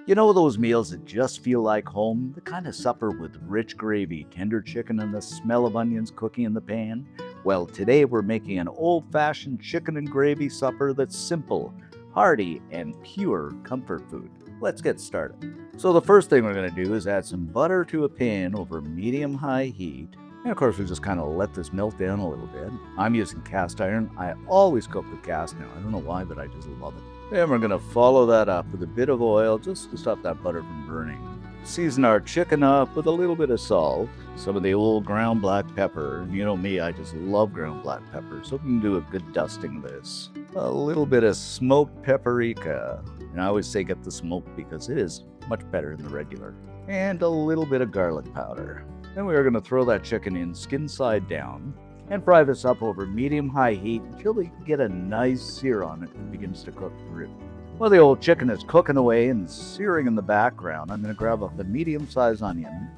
You know those meals that just feel like home? The kind of supper with rich gravy, tender chicken, and the smell of onions cooking in the pan? Well, today we're making an old fashioned chicken and gravy supper that's simple, hearty, and pure comfort food. Let's get started. So, the first thing we're going to do is add some butter to a pan over medium high heat. And of course, we just kind of let this melt down a little bit. I'm using cast iron. I always cook with cast now. I don't know why, but I just love it. And we're going to follow that up with a bit of oil just to stop that butter from burning. Season our chicken up with a little bit of salt, some of the old ground black pepper. You know me, I just love ground black pepper, so we can do a good dusting of this. A little bit of smoked paprika. And I always say get the smoked because it is much better than the regular. And a little bit of garlic powder. Then we are going to throw that chicken in skin side down and fry this up over medium-high heat until we get a nice sear on it and begins to cook through. While the old chicken is cooking away and searing in the background, I'm going to grab up the medium-sized onion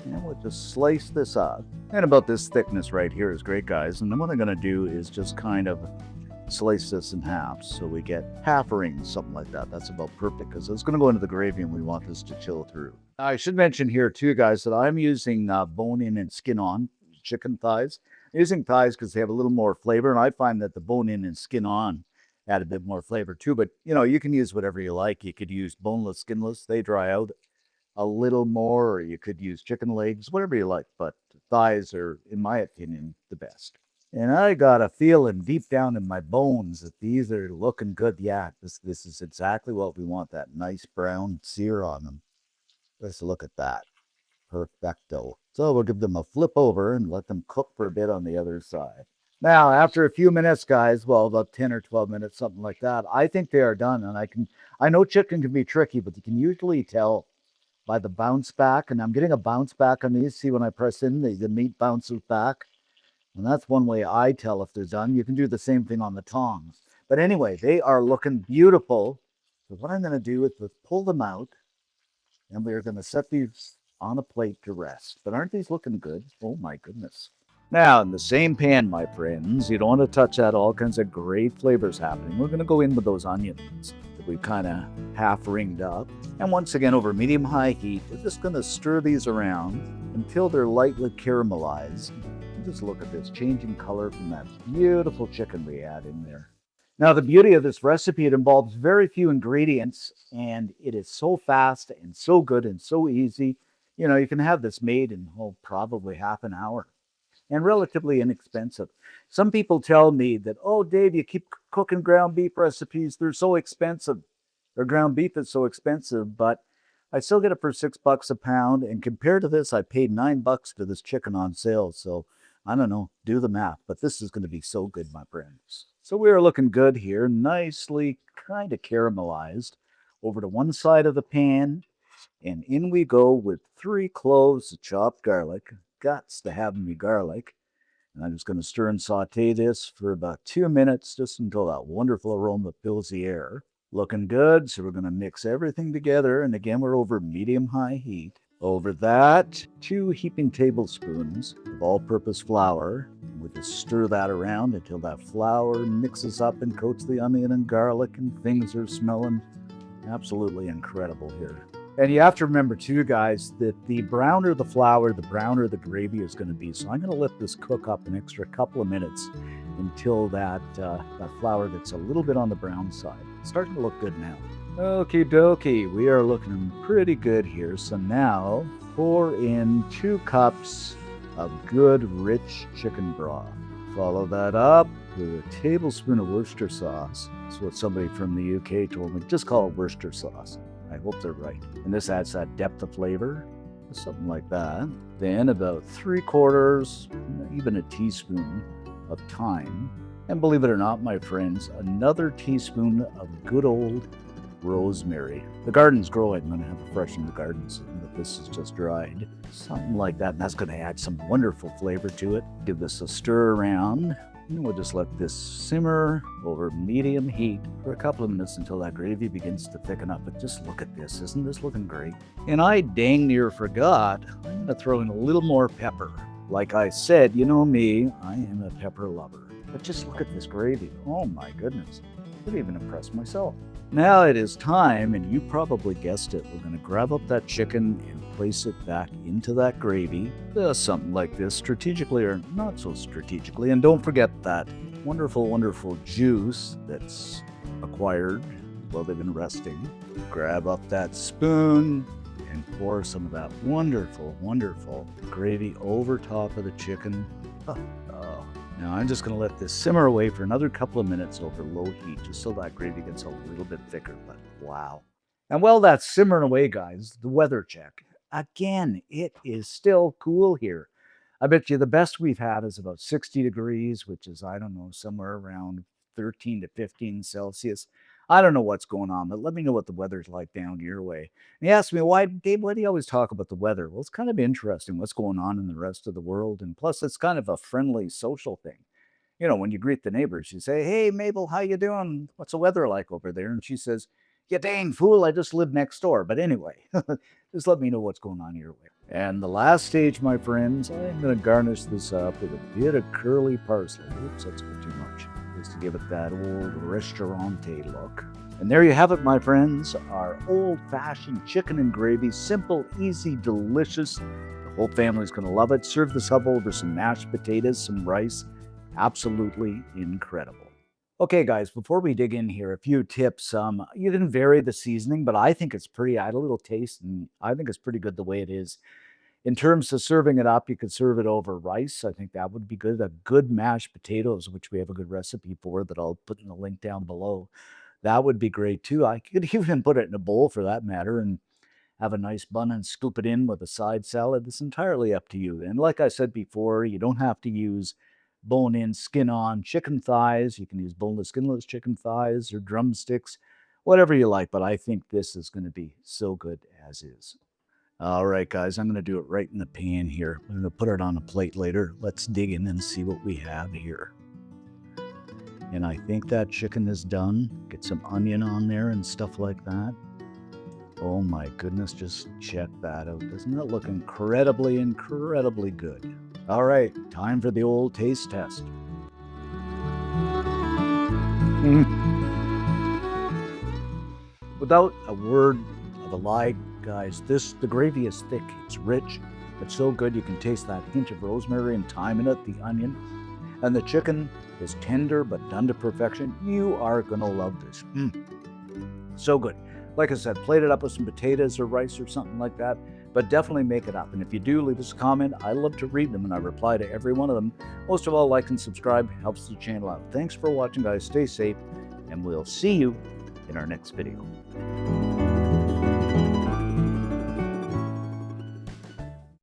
and we'll just slice this up. And about this thickness right here is great, guys. And then what I'm going to do is just kind of slice this in half so we get half rings, something like that. That's about perfect because it's going to go into the gravy and we want this to chill through. I should mention here too, guys, that I'm using bone-in and skin-on chicken thighs. I'm using thighs because they have a little more flavor, and I find that the bone-in and skin-on add a bit more flavor too. But you can use whatever you like. You could use boneless, skinless. They dry out a little more, or you could use chicken legs, whatever you like. But thighs are, in my opinion, the best. And I got a feeling deep down in my bones that these are looking good. Yeah, this is exactly what we want, that nice brown sear on them. Let's look at that. Perfecto. So we'll give them a flip over and let them cook for a bit on the other side. Now, after a few minutes, guys, well, about 10 or 12 minutes, something like that, I think they are done. And I know chicken can be tricky, but you can usually tell by the bounce back. And I'm getting a bounce back on these. See, when I press in, the meat bounces back. And that's one way I tell if they're done. You can do the same thing on the tongs. But anyway, they are looking beautiful. So what I'm going to do is just pull them out, and we're going to set these on a plate to rest. But aren't these looking good? Oh my goodness. Now, in the same pan, my friends, you don't want to touch that. All kinds of great flavors happening. We're going to go in with those onions that we kind of half ringed up. And once again, over medium-high heat, we're just going to stir these around until they're lightly caramelized. Just look at this, changing color from that beautiful chicken we had in there. Now, the beauty of this recipe, it involves very few ingredients, and it is so fast and so good and so easy. You can have this made in, probably half an hour and relatively inexpensive. Some people tell me that, oh, Dave, you keep cooking ground beef recipes. They're so expensive. Or ground beef is so expensive, but I still get it for $6 a pound. And compared to this, I paid $9 for this chicken on sale. So I don't know, do the math, but this is going to be so good, my friends. So we are looking good here, nicely kind of caramelized. Over to one side of the pan, and in we go with 3 cloves of chopped garlic. Guts to have me garlic. And I'm just going to stir and saute this for about 2 minutes, just until that wonderful aroma fills the air. Looking good, so we're going to mix everything together, and again, we're over medium-high heat. Over that, 2 heaping tablespoons of all-purpose flour. We just stir that around until that flour mixes up and coats the onion and garlic, and things are smelling absolutely incredible here. And you have to remember too, guys, that the browner the flour, the browner the gravy is going to be. So I'm going to let this cook up an extra couple of minutes until that flour gets a little bit on the brown side. It's starting to look good now. Okie dokie, we are looking pretty good here. So now pour in 2 cups of good rich chicken broth. Follow that up with a tablespoon of Worcestershire sauce. That's what somebody from the UK told me. Just call it Worcestershire sauce. I hope they're right. And this adds that depth of flavor, something like that. Then about 3/4, even a teaspoon of thyme. And believe it or not, my friends, another teaspoon of good old rosemary. The garden's growing. I'm going to have a fresh in the garden soon, but this is just dried. Something like that, and that's going to add some wonderful flavor to it. Give this a stir around, and we'll just let this simmer over medium heat for a couple of minutes until that gravy begins to thicken up. But just look at this. Isn't this looking great? And I dang near forgot, I'm going to throw in a little more pepper. Like I said, you know me, I am a pepper lover. But just look at this gravy. Oh my goodness. It even impressed myself. Now it is time, and you probably guessed it. We're going to grab up that chicken and place it back into that gravy. Something like this, strategically or not so strategically. And don't forget that wonderful, wonderful juice that's acquired while they've been resting. Grab up that spoon and pour some of that wonderful, wonderful gravy over top of the chicken. Oh. Now I'm just going to let this simmer away for another couple of minutes over low heat, just so that gravy gets a little bit thicker, but wow. And while that's simmering away, guys, the weather check. Again, it is still cool here. I bet you the best we've had is about 60 degrees, which is, I don't know, somewhere around 13 to 15 Celsius. I don't know what's going on, but let me know what the weather's like down your way. And you ask me, why, Dave, why do you always talk about the weather? Well, it's kind of interesting what's going on in the rest of the world. And plus, it's kind of a friendly social thing. You know, when you greet the neighbors, you say, "Hey, Mabel, how you doing? What's the weather like over there?" And she says, "You dang fool, I just live next door." But anyway, just let me know what's going on your way. And the last stage, my friends, I'm going to garnish this up with a bit of curly parsley. Oops, that's a bit too much. Just to give it that old restaurante look. And there you have it, my friends, our old-fashioned chicken and gravy. Simple, easy, delicious. The whole family's going to love it. Serve this up over some mashed potatoes, some rice. Absolutely incredible. Okay, guys, before we dig in here, a few tips. You can vary the seasoning, but I think it's pretty, I had a little taste, and I think it's pretty good the way it is. In terms of serving it up, you could serve it over rice. I think that would be good. A good mashed potatoes, which we have a good recipe for that I'll put in the link down below. That would be great too. I could even put it in a bowl for that matter and have a nice bun and scoop it in with a side salad. It's entirely up to you. And like I said before, you don't have to use bone-in, skin-on chicken thighs. You can use boneless, skinless chicken thighs or drumsticks, whatever you like. But I think this is going to be so good as is. All right, guys, I'm going to do it right in the pan here. I'm going to put it on a plate later. Let's dig in and see what we have here. And I think that chicken is done. Get some onion on there and stuff like that. Oh my goodness, just check that out. Doesn't it look incredibly, incredibly good? All right, time for the old taste test. Without a word of a lie, guys, the gravy is thick. It's rich. It's so good you can taste that hint of rosemary and thyme in it, the onion. And the chicken is tender but done to perfection. You are going to love this. So good. Like I said, plate it up with some potatoes or rice or something like that, but definitely make it up. And if you do, leave us a comment. I love to read them, and I reply to every one of them. Most of all, like and subscribe. Helps the channel out. Thanks for watching, guys. Stay safe, and we'll see you in our next video.